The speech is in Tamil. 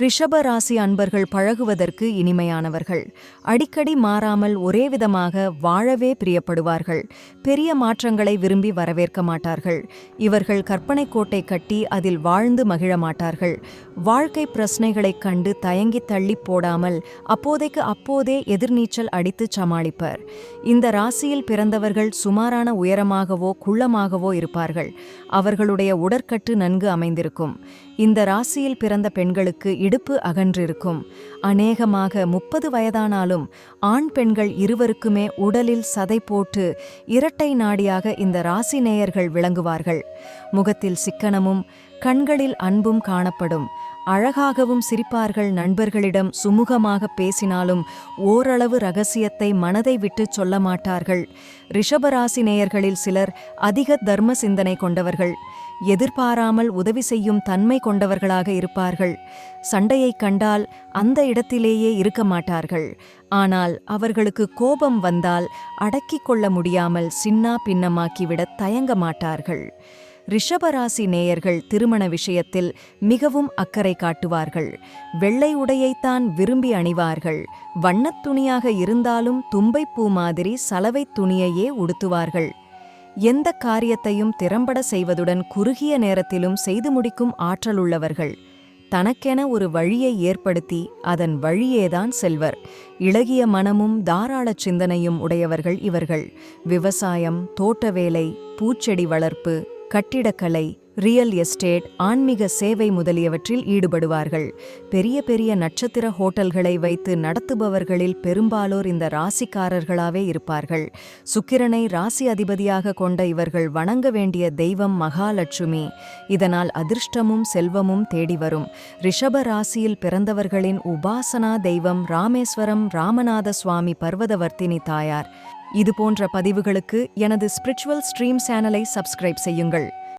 ரிஷப ராசி அன்பர்கள் பழகுவதற்கு இனிமையானவர்கள். அடிக்கடி மாறாமல் ஒரே விதமாக வாழவே பிரியப்படுவார்கள். பெரிய மாற்றங்களை விரும்பி வரவேற்க மாட்டார்கள். இவர்கள் கற்பனை கோட்டை கட்டி அதில் வாழ்ந்து மகிழ மாட்டார்கள். வாழ்க்கை பிரச்சனைகளைக் கண்டு தயங்கி தள்ளி போடாமல் அப்போதைக்கு அப்போதே எதிர்நீச்சல் அடித்து சமாளிப்பர். இந்த ராசியில் பிறந்தவர்கள் சுமாரான உயரமாகவோ குள்ளமாகவோ இருப்பார்கள். அவர்களுடைய உடற்கட்டு நன்கு அமைந்திருக்கும். இந்த ராசியில் பிறந்த பெண்களுக்கு இடுப்பு அகன்றிருக்கும். அநேகமாக 30 வயதானாலும் ஆண் பெண்கள் இருவருக்குமே உடலில் சதை போட்டு இரட்டை நாடியாக இந்த ராசி நேயர்கள் விளங்குவார்கள். முகத்தில் சிக்கனமும் கண்களில் அன்பும் காணப்படும். அழகாகவும் சிரிப்பார்கள். நண்பர்களிடம் சுமூகமாக பேசினாலும் ஓரளவு ரகசியத்தை மனதை விட்டு சொல்ல மாட்டார்கள். ரிஷபராசி நேயர்களில் சிலர் அதிக தர்ம சிந்தனை கொண்டவர்கள். எதிர்பாராமல் உதவி செய்யும் தன்மை கொண்டவர்களாக இருப்பார்கள். சண்டையைக் கண்டால் அந்த இடத்திலேயே இருக்க மாட்டார்கள். ஆனால் அவர்களுக்கு கோபம் வந்தால் அடக்கிக் கொள்ள முடியாமல் சின்னா பின்னமாக்கிவிட தயங்க மாட்டார்கள். ரிஷபராசி நேயர்கள் திருமண விஷயத்தில் மிகவும் அக்கறை காட்டுவார்கள். வெள்ளை உடையைத்தான் விரும்பி அணிவார்கள். வண்ணத் துணியாக இருந்தாலும் தும்பைப்பூ மாதிரி சலவைத் துணியையே உடுத்துவார்கள். எந்த காரியத்தையும் திறம்பட செய்வதுடன் குறுகிய நேரத்திலும் செய்து முடிக்கும் ஆற்றலுள்ளவர்கள். தனக்கென ஒரு வழியை ஏற்படுத்தி அதன் வழியேதான் செல்வர். இளகிய மனமும் தாராளச் சிந்தனையும் உடையவர்கள் இவர்கள். விவசாயம், தோட்ட வேலை, பூச்செடி வளர்ப்பு, கட்டிடக்கலை, ரியல் எஸ்டேட், ஆன்மீக சேவை முதலியவற்றில் ஈடுபடுவார்கள். பெரிய பெரிய நட்சத்திர ஹோட்டல்களை வைத்து நடத்துபவர்களில் பெரும்பாலோர் இந்த ராசிக்காரர்களாவே இருப்பார்கள். சுக்கிரனை ராசி அதிபதியாக கொண்ட இவர்கள் வணங்க வேண்டிய தெய்வம் மகாலட்சுமி. இதனால் அதிர்ஷ்டமும் செல்வமும் தேடி வரும். ரிஷப ராசியில் பிறந்தவர்களின் உபாசனா தெய்வம் ராமேஸ்வரம் ராமநாத சுவாமி பர்வதவர்த்தினி தாயார். இதுபோன்ற பதிவுகளுக்கு எனது ஸ்பிரிச்சுவல் ஸ்ட்ரீம் சேனலை சப்ஸ்கிரைப் செய்யுங்கள்.